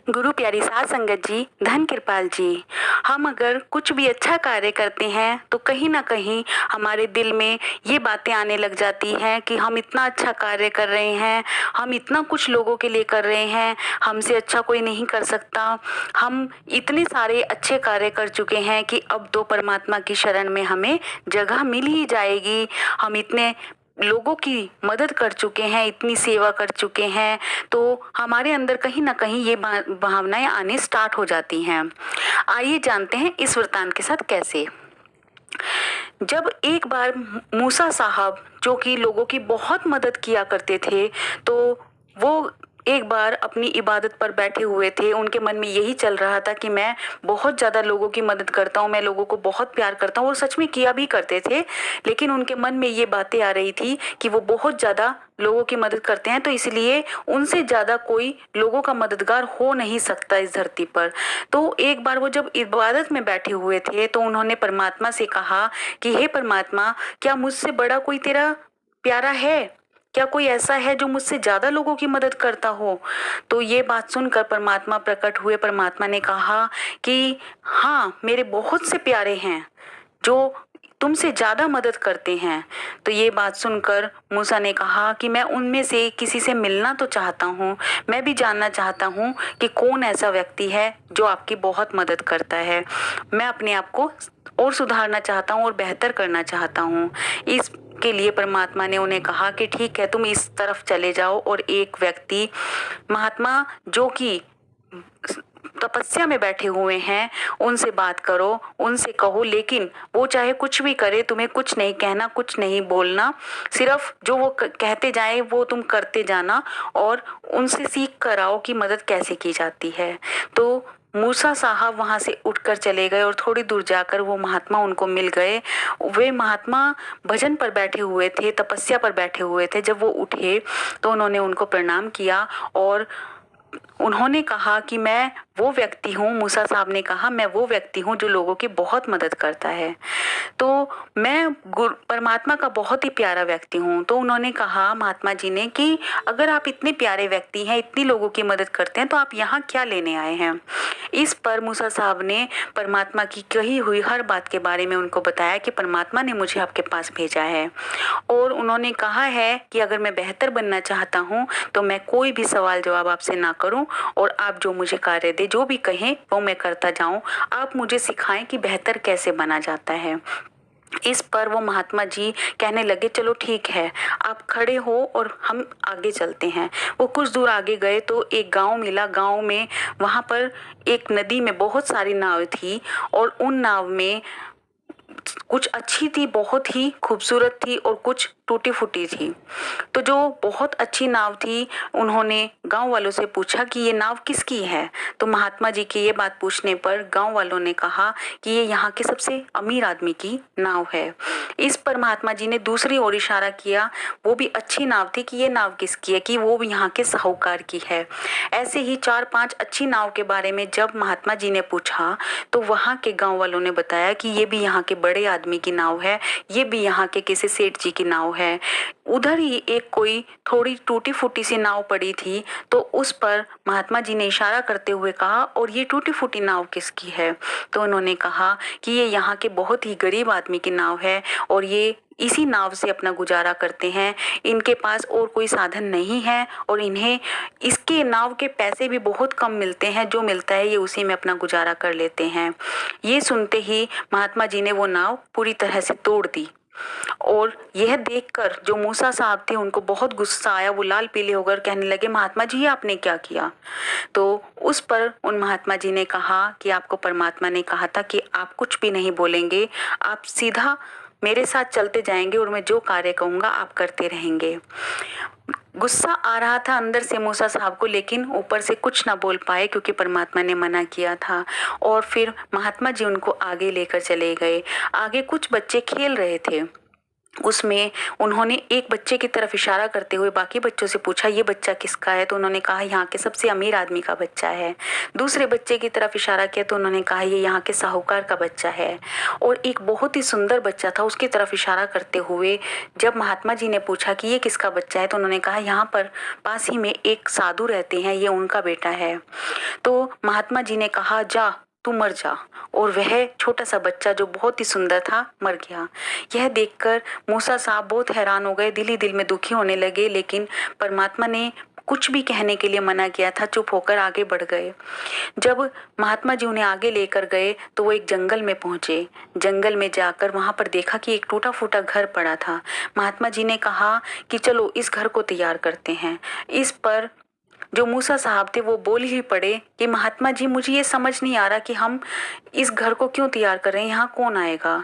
गुरु प्यारी साध संगत जी, धन कृपाल जी, हम अगर कुछ भी अच्छा कार्य करते हैं तो कहीं ना कहीं हमारे दिल में ये बातें आने लग जाती हैं कि हम इतना अच्छा कार्य कर रहे हैं, हम इतना कुछ लोगों के लिए कर रहे हैं, हमसे अच्छा कोई नहीं कर सकता। हम इतने सारे अच्छे कार्य कर चुके हैं कि अब तो परमात्मा की शरण में हमें जगह मिल ही जाएगी। हम इतने लोगों की मदद कर चुके हैं, इतनी सेवा कर चुके हैं, तो हमारे अंदर कहीं ना कहीं ये भावनाएं आने स्टार्ट हो जाती हैं। आइए जानते हैं इस वृत्तांत के साथ कैसे। जब एक बार मूसा साहब, जो कि लोगों की बहुत मदद किया करते थे, तो वो एक बार अपनी इबादत पर बैठे हुए थे। उनके मन में यही चल रहा था कि मैं बहुत ज़्यादा लोगों की मदद करता हूँ, मैं लोगों को बहुत प्यार करता हूँ। वो सच में किया भी करते थे, लेकिन उनके मन में ये बातें आ रही थी कि वो बहुत ज़्यादा लोगों की मदद करते हैं, तो इसलिए उनसे ज़्यादा कोई लोगों का मददगार हो नहीं सकता इस धरती पर। तो एक बार वो जब इबादत में बैठे हुए थे तो उन्होंने परमात्मा से कहा कि हे परमात्मा, क्या मुझसे बड़ा कोई तेरा प्यारा है? क्या कोई ऐसा है जो मुझसे ज्यादा लोगों की मदद करता हो? तो ये बात सुनकर परमात्मा प्रकट हुए। परमात्मा ने कहा कि हाँ, मेरे बहुत से प्यारे हैं जो तुमसे ज्यादा मदद करते हैं। तो ये बात सुनकर मूसा ने कहा कि मैं उनमें से किसी से मिलना तो चाहता हूँ, मैं भी जानना चाहता हूँ कि कौन ऐसा व्यक्ति है जो आपकी बहुत मदद करता है। मैं अपने आप को और सुधारना चाहता हूँ और बेहतर करना चाहता हूँ। इसके लिए परमात्मा ने उन्हें कहा कि ठीक है, तुम इस तरफ चले जाओ और एक व्यक्ति, महात्मा जो कि तपस्या में बैठे हुए हैं, उनसे बात करो, उनसे कहो, लेकिन वो चाहे कुछ भी करे, तुम्हें कुछ नहीं कहना, कुछ नहीं बोलना, सिर्फ जो वो कहते जाए वो तुम करते जाना और उनसे सीख कर आओ कि मदद कैसे की जाती है। तो मूसा साहब वहां से उठकर चले गए और थोड़ी दूर जाकर वो महात्मा उनको मिल गए। वे महात्मा भजन पर बैठे हुए थे, तपस्या पर बैठे हुए थे। जब वो उठे तो उन्होंने उनको प्रणाम किया और उन्होंने कहा कि मैं वो व्यक्ति हूँ। मूसा साहब ने कहा, मैं वो व्यक्ति हूँ जो लोगों की बहुत मदद करता है, तो मैं परमात्मा का बहुत ही प्यारा व्यक्ति हूँ। तो उन्होंने कहा महात्मा जी ने कि अगर आप इतने प्यारे व्यक्ति हैं, इतनी लोगों की मदद करते हैं, तो आप यहाँ क्या लेने आए हैं? इस पर मूसा साहब ने परमात्मा की कही हुई हर बात के बारे में उनको बताया कि परमात्मा ने मुझे आपके पास भेजा है और उन्होंने कहा है कि अगर मैं बेहतर बनना चाहता हूँ तो मैं कोई भी सवाल जवाब आपसे ना करूँ और आप जो मुझे कार्य दे, जो भी कहें वो मैं करता जाऊँ। आप मुझे सिखाएं कि बेहतर कैसे बना जाता है। इस पर वो महात्मा जी कहने लगे, चलो ठीक है, आप खड़े हो और हम आगे चलते हैं। वो कुछ दूर आगे गए तो एक गांव मिला। गांव में वहां पर एक नदी में बहुत सारी नाव थी और उन नाव में कुछ अच्छी थी, बहुत ही खूबसूरत थी, और कुछ टूटी फूटी थी। तो जो बहुत अच्छी नाव थी, उन्होंने गांव वालों से पूछा कि ये नाव किसकी है? तो महात्मा जी की ये बात पूछने पर गांव वालों ने कहा कि ये यहाँ के सबसे अमीर आदमी की नाव है। इस पर महात्मा जी ने दूसरी ओर इशारा किया, वो भी अच्छी नाव थी, कि ये नाव किसकी है? कि वो भी यहाँ के साहूकार की है। ऐसे ही 4-5 अच्छी नाव के बारे में जब महात्मा जी ने पूछा तो वहाँ के गांव वालों ने बताया कि ये भी यहाँ के बड़े आदमी की नाव है, ये भी यहाँ के किसी सेठ जी की नाव है। उधर ही एक कोई थोड़ी टूटी फूटी सी नाव पड़ी थी, तो उस पर महात्मा जी ने इशारा करते हुए कहा, और ये टूटी फूटी नाव किसकी है? तो उन्होंने कहा कि ये यहाँ के बहुत ही गरीब आदमी की नाव है और ये इसी नाव से अपना गुजारा करते हैं। इनके पास और कोई साधन नहीं है और इन्हें इसके नाव के पैसे भी बहुत कम मिलते हैं, जो मिलता है ये उसी में अपना गुजारा कर लेते हैं। ये सुनते ही महात्मा जी ने वो नाव पूरी तरह से तोड़ दी और यह देखकर जो मूसा साहब थे उनको बहुत गुस्सा आया। वो लाल पीले होकर कहने लगे, महात्मा जी आपने क्या किया? तो उस पर उन महात्मा जी ने कहा कि आपको परमात्मा ने कहा था कि आप कुछ भी नहीं बोलेंगे, आप सीधा मेरे साथ चलते जाएंगे और मैं जो कार्य कहूँगा आप करते रहेंगे। गुस्सा आ रहा था अंदर से मूसा साहब को, लेकिन ऊपर से कुछ ना बोल पाए क्योंकि परमात्मा ने मना किया था। और फिर महात्मा जी उनको आगे लेकर चले गए। आगे कुछ बच्चे खेल रहे थे। उसमें उन्होंने एक बच्चे की तरफ इशारा करते हुए बाकी बच्चों से पूछा, ये बच्चा किसका है? तो उन्होंने कहा यहाँ के सबसे अमीर आदमी का बच्चा है। दूसरे बच्चे की तरफ इशारा किया तो उन्होंने कहा ये यहाँ के साहूकार का बच्चा है। और एक बहुत ही सुंदर बच्चा था, उसकी तरफ इशारा करते हुए जब महात्मा जी ने पूछा कि ये किसका बच्चा है, तो उन्होंने कहा यहाँ पर पास ही में एक साधु रहते हैं, ये उनका बेटा है। तो महात्मा जी ने कहा जा तू मर जा। और वह छोटा सा बच्चा जो बहुत ही सुंदर था मर गया। यह देखकर मूसा साहब बहुत हैरान हो गए, दिल ही दिल में दुखी होने लगे, लेकिन परमात्मा ने कुछ भी कहने के लिए मना किया था, चुप होकर आगे बढ़ गए। जब महात्मा जी उन्हें आगे लेकर गए तो वो एक जंगल में पहुंचे। जंगल में जाकर वहां पर देखा कि एक टूटा फूटा घर पड़ा था। महात्मा जी ने कहा कि चलो इस घर को तैयार करते हैं। इस पर जो मूसा साहब थे वो बोल ही पड़े कि महात्मा जी मुझे ये समझ नहीं आ रहा कि हम इस घर को क्यों तैयार कर रहे हैं, यहाँ कौन आएगा?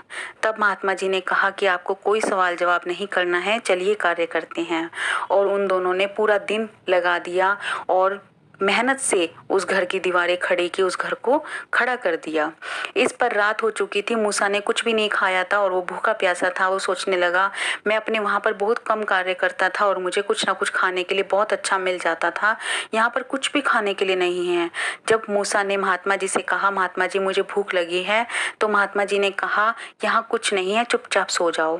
तब महात्मा जी ने कहा कि आपको कोई सवाल जवाब नहीं करना है, चलिए कार्य करते हैं। और उन दोनों ने पूरा दिन लगा दिया और मेहनत से उस घर की दीवारें खड़ी की, उस घर को खड़ा कर दिया। इस पर रात हो चुकी थी, मूसा ने कुछ भी नहीं खाया था और वो भूखा प्यासा था। वो सोचने लगा मैं अपने वहाँ पर बहुत कम कार्य करता था और मुझे कुछ ना कुछ खाने के लिए बहुत अच्छा मिल जाता था, यहाँ पर कुछ भी खाने के लिए नहीं है। जब मूसा ने महात्मा जी से कहा महात्मा जी मुझे भूख लगी है, तो महात्मा जी ने कहा यहाँ कुछ नहीं है, चुपचाप सो जाओ।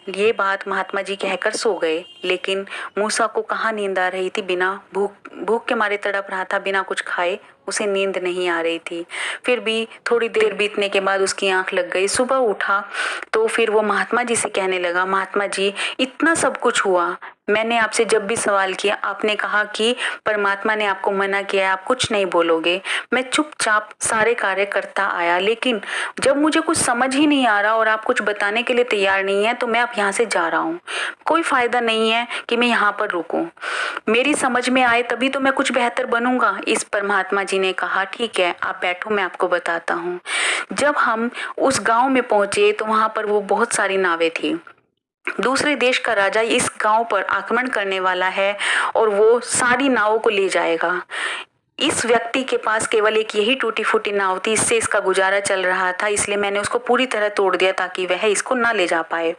ये बात महात्मा जी कहकर सो गए, लेकिन मूसा को कहाँ नींद आ रही थी, बिना भूख के मारे तड़प रहा था, बिना कुछ खाए उसे नींद नहीं आ रही थी। फिर भी थोड़ी देर बीतने के बाद उसकी आंख लग गई। सुबह उठा तो फिर वो महात्मा जी से कहने लगा महात्मा जी इतना सब कुछ हुआ, मैंने आपसे जब भी सवाल किया आपने कहा कि परमात्मा ने आपको मना किया है, आप कुछ नहीं बोलोगे। मैं चुपचाप सारे कार्य करता आया, लेकिन जब मुझे कुछ समझ ही नहीं आ रहा और आप कुछ बताने के लिए तैयार नहीं है तो मैं अब यहाँ से जा रहा हूँ। कोई फायदा नहीं है कि मैं यहाँ पर रुकूं, मेरी समझ में आए तभी तो मैं कुछ बेहतर बनूंगा। इस पर महात्मा जी ने कहा ठीक है आप बैठो, मैं आपको बताता हूँ। जब हम उस गांव में पहुंचे तो वहां पर वो बहुत सारी नावें थी। दूसरे देश का राजा इस गांव पर आक्रमण करने वाला है और वो सारी नावों को ले जाएगा। इस व्यक्ति के पास केवल एक यही टूटी फूटी नाव थी, इससे इसका गुजारा चल रहा था, इसलिए मैंने उसको पूरी तरह तोड़ दिया ताकि वह इसको ना ले जा पाए।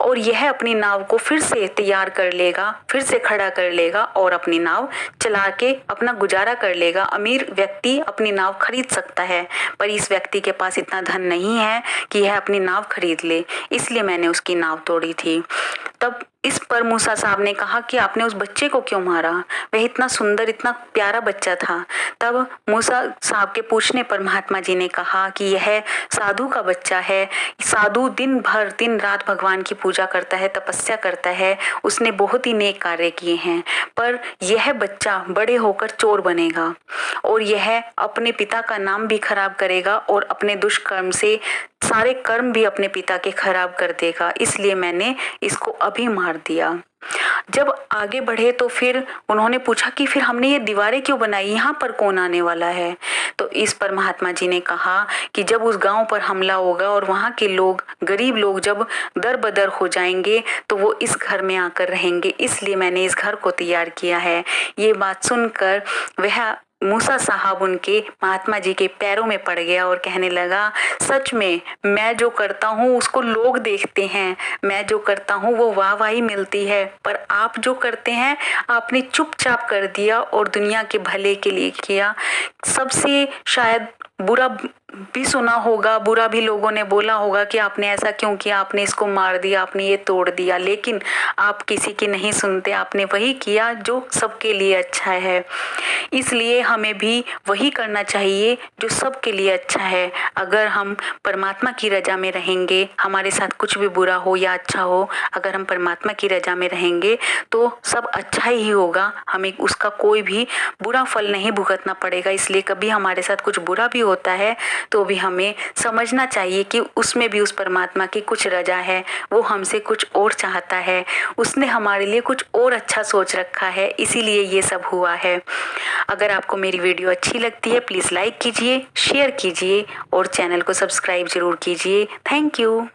और यह अपनी नाव को फिर से तैयार कर लेगा, फिर से खड़ा कर लेगा और अपनी नाव चला के अपना गुजारा कर लेगा। अमीर व्यक्ति अपनी नाव खरीद सकता है, पर इस व्यक्ति के पास इतना धन नहीं है कि यह अपनी नाव खरीद ले, इसलिए मैंने उसकी नाव तोड़ी थी। तब इस पर मूसा साहब ने कहा कि आपने उस बच्चे को क्यों मारा, वह इतना सुंदर इतना प्यारा बच्चा था। तब मूसा साहब के पूछने पर महात्मा जी ने कहा कि यह साधु का बच्चा है। साधु दिन भर दिन रात भगवान की पूजा करता है, तपस्या करता है, उसने बहुत ही नेक कार्य किए हैं, पर यह बच्चा बड़े होकर चोर बनेगा और यह अपने पिता का नाम भी खराब करेगा और अपने दुष्कर्म से सारे कर्म भी अपने पिता के खराब कर देगा, इसलिए मैंने इसको अभी मार दिया। जब आगे बढ़े तो फिर उन्होंने पूछा कि फिर हमने ये दीवारें क्यों बनाई, यहाँ पर कौन आने वाला है? तो इस पर महात्मा जी ने कहा कि जब उस गांव पर हमला होगा और वहाँ के लोग गरीब लोग जब दर बदर हो जाएंगे तो वो इस घर में आकर रहेंगे, इसलिए मैंने इस घर को तैयार किया है। ये बात सुनकर वह मूसा साहब उनके महात्मा जी के पैरों में पड़ गया और कहने लगा सच में मैं जो करता हूँ उसको लोग देखते हैं, मैं जो करता हूँ वो वाहवाही मिलती है, पर आप जो करते हैं आपने चुपचाप कर दिया और दुनिया के भले के लिए किया। सबसे शायद बुरा भी सुना होगा, बुरा भी लोगों ने बोला होगा कि आपने ऐसा क्यों किया, आपने इसको मार दिया, आपने ये तोड़ दिया, लेकिन आप किसी की नहीं सुनते, आपने वही किया जो सबके लिए अच्छा है। इसलिए हमें भी वही करना चाहिए जो सबके लिए अच्छा है। अगर हम परमात्मा की रजा में रहेंगे, हमारे साथ कुछ भी बुरा हो या अच्छा हो, अगर हम परमात्मा की रजा में रहेंगे तो सब अच्छा ही होगा, हमें उसका कोई भी बुरा फल नहीं भुगतना पड़ेगा। इसलिए कभी हमारे साथ कुछ बुरा भी होता है तो भी हमें समझना चाहिए कि उसमें भी उस परमात्मा की कुछ रजा है, वो हमसे कुछ और चाहता है, उसने हमारे लिए कुछ और अच्छा सोच रखा है, इसीलिए ये सब हुआ है। अगर आपको मेरी वीडियो अच्छी लगती है प्लीज़ लाइक कीजिए, शेयर कीजिए और चैनल को सब्सक्राइब जरूर कीजिए। Thank you.